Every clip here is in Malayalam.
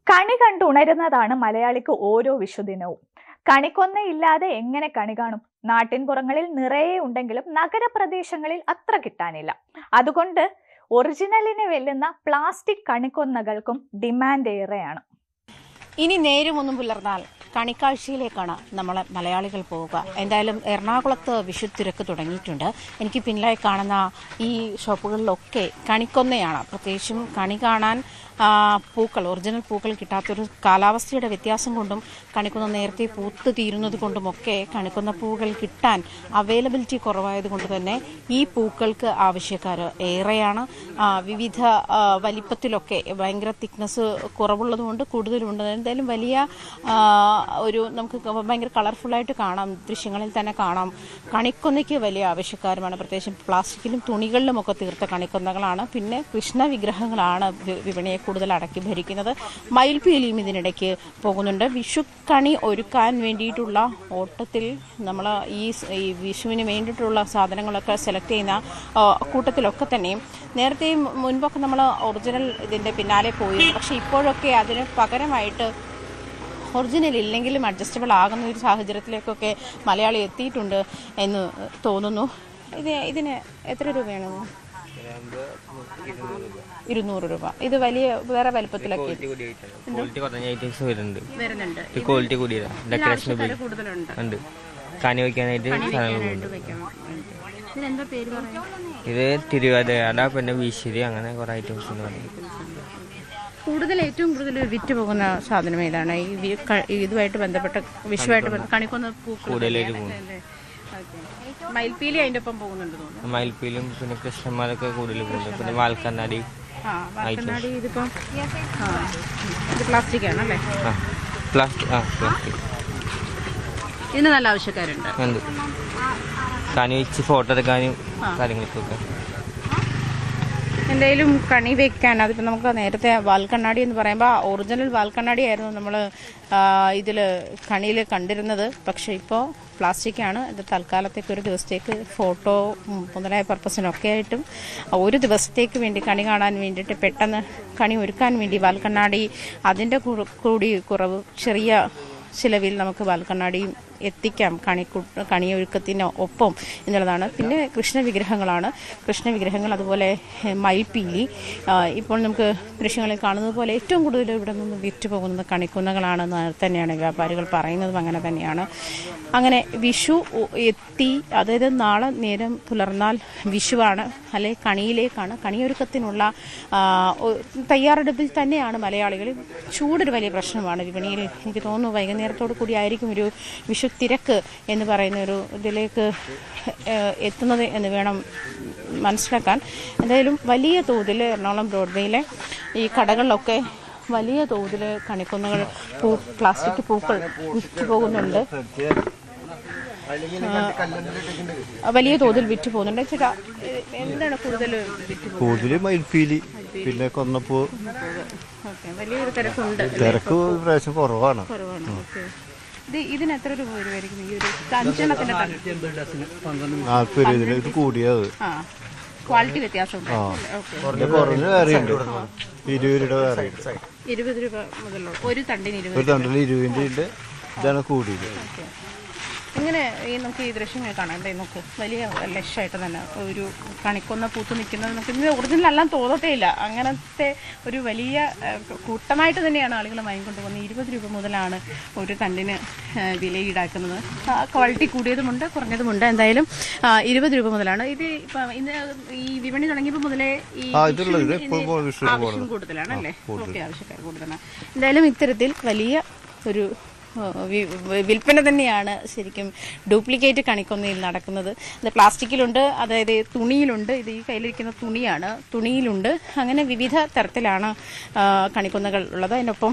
കണി കണ്ടുണരുന്നതാണ് മലയാളിക്ക് ഓരോ വിഷുദിനവും. കണിക്കൊന്നയില്ലാതെ എങ്ങനെ കണി കാണും? നാട്ടിൻപുറങ്ങളിൽ നിറയെ ഉണ്ടെങ്കിലും നഗരപ്രദേശങ്ങളിൽ അത്ര കിട്ടാനില്ല. അതുകൊണ്ട് ഒറിജിനലിനെ വെല്ലുന്ന പ്ലാസ്റ്റിക് കണിക്കൊന്നകൾക്കും ഡിമാൻഡ് ഏറെയാണ്. ഇനി നേരമൊന്നും പുലർന്നാൽ കണിക്കാഴ്ചയിലേക്കാണ് നമ്മൾ മലയാളികൾ പോവുക. എന്തായാലും എറണാകുളത്ത് വിഷുത്തിരക്ക് തുടങ്ങിയിട്ടുണ്ട്. എനിക്ക് പിന്നിലായി കാണുന്ന ഈ ഷോപ്പുകളിലൊക്കെ കണിക്കൊന്നയാണ്. പ്രത്യേകിച്ചും കണി കാണാൻ പൂക്കൾ, ഒറിജിനൽ പൂക്കൾ കിട്ടാത്തൊരു കാലാവസ്ഥയുടെ വ്യത്യാസം കൊണ്ടും കണിക്കൊന്ന നേരത്തെ പൂത്ത് തീരുന്നത് കൊണ്ടുമൊക്കെ കണിക്കൊന്ന പൂക്കൾ കിട്ടാൻ അവൈലബിലിറ്റി കുറവായതുകൊണ്ട് തന്നെ ഈ പൂക്കൾക്ക് ആവശ്യക്കാർ ഏറെയാണ്. വിവിധ വലിപ്പത്തിലൊക്കെ ഭയങ്കര തിക്നെസ് കുറവുള്ളതുകൊണ്ട് കൂടുതലുണ്ട്. എന്തായാലും വലിയ ഒരു നമുക്ക് ഭയങ്കര കളർഫുള്ളായിട്ട് കാണാം, ദൃശ്യങ്ങളിൽ തന്നെ കാണാം. കണിക്കൊന്നയ്ക്ക് വലിയ ആവശ്യക്കാരുമാണ്. പ്രത്യേകിച്ചും പ്ലാസ്റ്റിക്കിലും തുണികളിലുമൊക്കെ തീർത്ത കണിക്കൊന്നകളാണ്. പിന്നെ കൃഷ്ണ വിഗ്രഹങ്ങളാണ് വിപണിയെ കൂടുതൽ അടക്കി ഭരിക്കുന്നത്. മയിൽപീലിയും ഇതിനിടയ്ക്ക് പോകുന്നുണ്ട്. വിഷുക്കണി ഒരുക്കാൻ വേണ്ടിയിട്ടുള്ള ഓട്ടത്തിൽ നമ്മൾ ഈ വിഷുവിന് വേണ്ടിയിട്ടുള്ള സാധനങ്ങളൊക്കെ സെലക്ട് ചെയ്യുന്ന കൂട്ടത്തിലൊക്കെ തന്നെയും നേരത്തെ മുൻപൊക്കെ നമ്മൾ ഒറിജിനൽ ഇതിൻ്റെ പിന്നാലെ പോയി. പക്ഷേ ഇപ്പോഴൊക്കെ അതിന് പകരമായിട്ട് ഒറിജിനൽ ഇല്ലെങ്കിലും അഡ്ജസ്റ്റബിൾ ആകുന്ന ഒരു സാഹചര്യത്തിലേക്കൊക്കെ മലയാളി എത്തിയിട്ടുണ്ട് എന്ന് തോന്നുന്നു. ഇതിന് എത്ര രൂപയാണ്? 200 രൂപ. ഇത് വലിയ വേറെ വലുപ്പത്തിലൊക്കെ ഇത് തിരുവാതിര, പിന്നെ വീശിരി, അങ്ങനെ കുറെ ഐറ്റംസ് ഏറ്റവും കൂടുതൽ വിറ്റ് പോകുന്ന സാധനം ഏതാണ്? ഇതുമായിട്ട് ബന്ധപ്പെട്ട വിഷുവായിട്ട് കണിക്കൊന്ന കൂടുതലായിട്ട് പോകുന്നത് മയിൽപീലി അതിന്റെ ഒപ്പം പോകുന്നുണ്ട് തോന്നുന്നു. മയിൽപീലും പിന്നെ കൃഷ്ണന്മാരൊക്കെ കൂടുതൽ പോകുന്നുണ്ട്. പിന്നെ വാൽക്കണ്ണാടി. ഇതിപ്പം ഇത് പ്ലാസ്റ്റിക് ആണല്ലേ? പ്ലാസ്റ്റിക്. ഇതിന് നല്ല ആവശ്യക്കാരുണ്ട്. കണി വെച്ച് ഫോട്ടോ എടുക്കാനും കാര്യങ്ങൾക്കൊക്കെ. എന്തായാലും കണി വെക്കാൻ അതിപ്പോൾ നമുക്ക് നേരത്തെ വാൽക്കണ്ണാടി എന്ന് പറയുമ്പോൾ ഒറിജിനൽ വാൽക്കണ്ണാടി ആയിരുന്നു നമ്മൾ ഇതിൽ കണിയിൽ കണ്ടിരുന്നത്. പക്ഷേ ഇപ്പോൾ പ്ലാസ്റ്റിക്കാണ്. ഇത് തൽക്കാലത്തേക്ക് ഒരു ദിവസത്തേക്ക് ഫോട്ടോ മുതലായ പർപ്പസിനൊക്കെ ആയിട്ടും ഒരു ദിവസത്തേക്ക് വേണ്ടി കണി കാണാൻ വേണ്ടിയിട്ട് പെട്ടെന്ന് കണി ഒരുക്കാൻ വേണ്ടി വാൽക്കണ്ണാടി അതിൻ്റെ കൂടി കുറവ് ചെറിയ ചിലവിൽ നമുക്ക് വാൽക്കണ്ണാടിയും എത്തിക്കാം കണിയൊരുക്കത്തിന് ഒപ്പം എന്നുള്ളതാണ്. പിന്നെ കൃഷ്ണവിഗ്രഹങ്ങൾ അതുപോലെ മയിൽപീലി. ഇപ്പോൾ നമുക്ക് ദൃശ്യങ്ങളിൽ കാണുന്നത് പോലെ ഏറ്റവും കൂടുതൽ ഇവിടെ നിന്ന് വിറ്റ് പോകുന്നത് കണിക്കൊന്നകളാണെന്ന് തന്നെയാണ് വ്യാപാരികൾ പറയുന്നതും അങ്ങനെ തന്നെയാണ്. അങ്ങനെ വിഷു എത്തി, അതായത് നാളെ നേരം പുലർന്നാൽ വിഷുവാണ്, അല്ലെ കണിയിലേക്കാണ്. കണിയൊരുക്കത്തിനുള്ള തയ്യാറെടുപ്പിൽ തന്നെയാണ് മലയാളികൾ. ചൂടൊരു വലിയ പ്രശ്നമാണ് വിപണിയിൽ. എനിക്ക് തോന്നുന്നു വൈകുന്നേരത്തോടു കൂടി ആയിരിക്കും ഒരു വിഷു തിരക്ക് എന്ന് പറയുന്ന ഒരു ഇതിലേക്ക് എത്തുന്നത് എന്ന് വേണം മനസ്സിലാക്കാൻ. എന്തായാലും വലിയ തോതിൽ എറണാകുളം ബ്രോഡ്വേയിലെ ഈ കടകളിലൊക്കെ വലിയ തോതിൽ കണിക്കൊന്നകൾ പ്ലാസ്റ്റിക് പൂക്കൾ വിറ്റ് പോകുന്നുണ്ട്. വലിയ തോതിൽ വിറ്റ് പോകുന്നുണ്ട്. ചേട്ടാ, എന്താണ് കൂടുതൽ മയിൽപീലി, പിന്നെ കൊന്നപ്പൂ. വലിയൊരു തിരക്കുണ്ട്. തിരക്ക് പ്രാവശ്യം കുറവാണ്. ഇതിന് എത്ര രൂപ വരുമായിരിക്കും? ഈ ഒരു 5 എണ്ണത്തിന്റെ 40 രൂപ. ഇത് കൂടിയത് ക്വാളിറ്റി വ്യത്യാസം കുറഞ്ഞ വേറെയുണ്ട്. 20 രൂപ വേറെ. 20 രൂപ മുതലുള്ള ഒരു തണ്ടിന് 20 ഇതാണ് കൂടിയത്. ഇങ്ങനെ നമുക്ക് ഈ ദൃശ്യങ്ങൾ കാണാം. നമുക്ക് വലിയ ലക്ഷമായിട്ട് തന്നെ ഒരു കണിക്കൊന്ന പൂത്ത് നിൽക്കുന്നത് നമുക്ക് ഇന്ന് ഒറിജിനൽ എല്ലാം തോന്നത്തേ ഇല്ല. അങ്ങനത്തെ ഒരു വലിയ കൂട്ടമായിട്ട് തന്നെയാണ് ആളുകൾ വാങ്ങിക്കൊണ്ട് പോകുന്നത്. 20 രൂപ മുതലാണ് ഒരു തണ്ടിന് വില ഈടാക്കുന്നത്. ക്വാളിറ്റി കൂടിയതുമുണ്ട് കുറഞ്ഞതുമുണ്ട്. എന്തായാലും 20 രൂപ മുതലാണ്. ഇത് ഇപ്പം ഇന്ന് ഈ വിപണി തുടങ്ങിയപ്പോൾ മുതലേ ഈ ആവശ്യം കൂടുതലാണ് അല്ലേ? ഓക്കെ, ആവശ്യക്കാർ കൂടുതലാണ്. എന്തായാലും ഇത്തരത്തിൽ വലിയ ഒരു വിൽപ്പന തന്നെയാണ് ശരിക്കും ഡ്യൂപ്ലിക്കേറ്റ് കണിക്കൊന്നയിൽ നടക്കുന്നത്. അത് പ്ലാസ്റ്റിക്കിലുണ്ട്, അതായത് തുണിയിലുണ്ട്. ഇത് ഈ കയ്യിലിരിക്കുന്ന തുണിയാണ്, തുണിയിലുണ്ട്. അങ്ങനെ വിവിധ തരത്തിലാണ് കണിക്കൊന്നകൾ ഉള്ളത്. അതിനൊപ്പം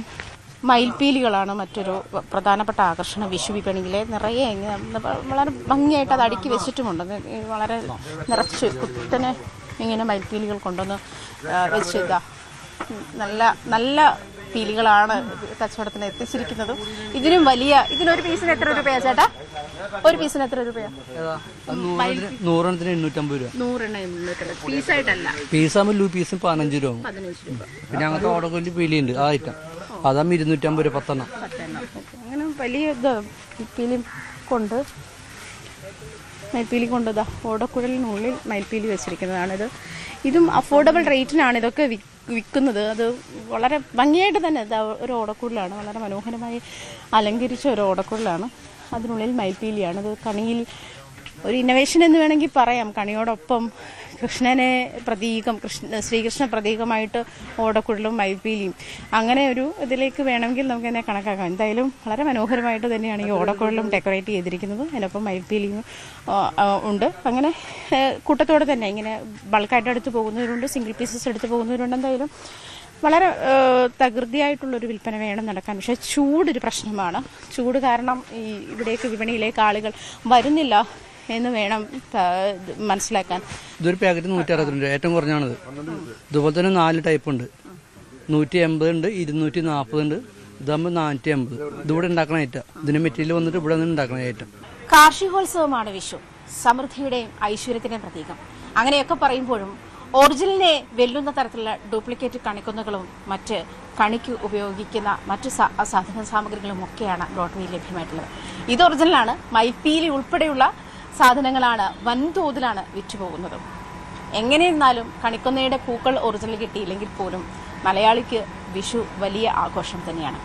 മയിൽപീലികളാണ് മറ്റൊരു പ്രധാനപ്പെട്ട ആകർഷണം. വിഷു വിപണിയിലെ നിറയെ വളരെ ഭംഗിയായിട്ട് അത് അടുക്കി വെച്ചിട്ടുമുണ്ട്. വളരെ നിറച്ച് കുത്തനെ ഇങ്ങനെ മയിൽപീലികൾ കൊണ്ടുവന്ന് വെച്ചിതാ നല്ല പീലികളാണ് കച്ചവടത്തിന് എത്തിച്ചിരിക്കുന്നത്. ഇതിനും ഇതിനൊരു പീസിന് എത്ര രൂപയാ ചേട്ടാ? ഒരു പീസിന് എത്ര രൂപയാ? 100 850 രൂപ. 100 850 പീസായിട്ടല്ല. പീസാകുമ്പോൾ പീസിന് 15 രൂപ. പിന്നെ അങ്ങനത്തെ ഓടക്കൊല്ലി പീലിയുണ്ട്. ആ ഐറ്റം അതാകുമ്പോൾ 250 രൂപ 10 എണ്ണം. അങ്ങനെ വലിയ ഇത് മയിൽപ്പീലി കൊണ്ട് ഇതാ ഓടക്കുഴലിനുള്ളിൽ മയിൽപ്പീലി വെച്ചിരിക്കുന്നതാണിത്. ഇതും അഫോർഡബിൾ റേറ്റിനാണ് ഇതൊക്കെ വിൽക്കുന്നത്. അത് വളരെ ഭംഗിയായിട്ട് തന്നെ ഇതാ ഒരു ഓടക്കുഴലാണ്, വളരെ മനോഹരമായി അലങ്കരിച്ച ഒരു ഓടക്കുഴലാണ്. അതിനുള്ളിൽ മയിൽപ്പീലിയാണ്. ഇത് കണിയിൽ ഒരു ഇന്നോവേഷൻ എന്ന് വേണമെങ്കിൽ പറയാം. കണിയോടൊപ്പം കൃഷ്ണനെ പ്രതീകം, ശ്രീകൃഷ്ണ പ്രതീകമായിട്ട് ഓടക്കുഴലും മയിൽപ്പീലിയും, അങ്ങനെ ഒരു ഇതിലേക്ക് വേണമെങ്കിൽ നമുക്ക് തന്നെ കണക്കാക്കാം. എന്തായാലും വളരെ മനോഹരമായിട്ട് തന്നെയാണ് ഈ ഓടക്കുഴലും ഡെക്കറേറ്റ് ചെയ്തിരിക്കുന്നത്. അതിനൊപ്പം മയിൽപ്പീലിയും ഉണ്ട്. അങ്ങനെ കൂട്ടത്തോടെ തന്നെ ഇങ്ങനെ ബൾക്കായിട്ട് എടുത്ത് പോകുന്നവരുണ്ട്, സിംഗിൾ പീസസ് എടുത്ത് പോകുന്നവരുണ്ട്. എന്തായാലും വളരെ തകൃതിയായിട്ടുള്ളൊരു വിൽപ്പന വേണം നടക്കാൻ. പക്ഷേ ചൂടൊരു പ്രശ്നമാണ്. ചൂട് കാരണം ഈ ഇവിടേക്ക് വിപണിയിലേക്ക് ആളുകൾ വരുന്നില്ല എന്ന് വേണം മനസ്സിലാക്കാൻ. ഇതൊരു പാക്കറ്റ് 162 രൂപ, ഏറ്റവും കുറഞ്ഞാണിത്. ഇതുപോലെ തന്നെ 4 ടൈപ്പ് ഉണ്ട്. 180 ഉണ്ട്, 240 ഉണ്ട്, ഇതാകുമ്പോൾ 450. ഇതിവിടെ ഉണ്ടാക്കണ ഐറ്റം. ഇതിന് മെറ്റീരിയൽ വന്നിട്ട് ഇവിടെ നിന്ന് ഉണ്ടാക്കണ ഐറ്റം. കാർഷികോത്സവമാണ് വിഷു, സമൃദ്ധിയുടെയും ഐശ്വര്യത്തിന്റെയും പ്രതീകം. അങ്ങനെയൊക്കെ പറയുമ്പോഴും ഒറിജിനലിനെ വെല്ലുന്ന തരത്തിലുള്ള ഡ്യൂപ്ലിക്കേറ്റ് കണിക്കൊന്നകളും മറ്റ് കണിക്ക് ഉപയോഗിക്കുന്ന മറ്റ് സാധന സാമഗ്രികളും ഒക്കെയാണ് ബ്രോഡ്വേയിൽ ലഭ്യമായിട്ടുള്ളത്. ഇത് ഒറിജിനലാണ്. മയിൽപ്പീലി ഉൾപ്പെടെയുള്ള സാധനങ്ങളാണ് വൻതോതിലാണ് വിറ്റുപോകുന്നത്. എങ്ങനെയിരുന്നാലും കണിക്കൊന്നയുടെ പൂക്കൾ ഒറിജിനൽ കിട്ടിയില്ലെങ്കിൽ പോലും മലയാളിക്ക് വിഷു വലിയ ആഘോഷം തന്നെയാണ്.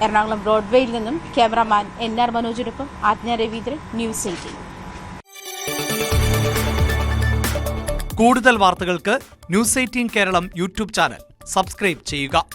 എറണാകുളം ബ്രോഡ്വേയിൽ നിന്നും ക്യാമറാമാൻ NR മനോജിനൊപ്പം ആജ്ഞ രവീന്ദ്രൻ, ന്യൂസ് 18. കൂടുതൽ വാർത്തകൾക്ക് news 18 Keralam YouTube channel subscribe ചെയ്യുക.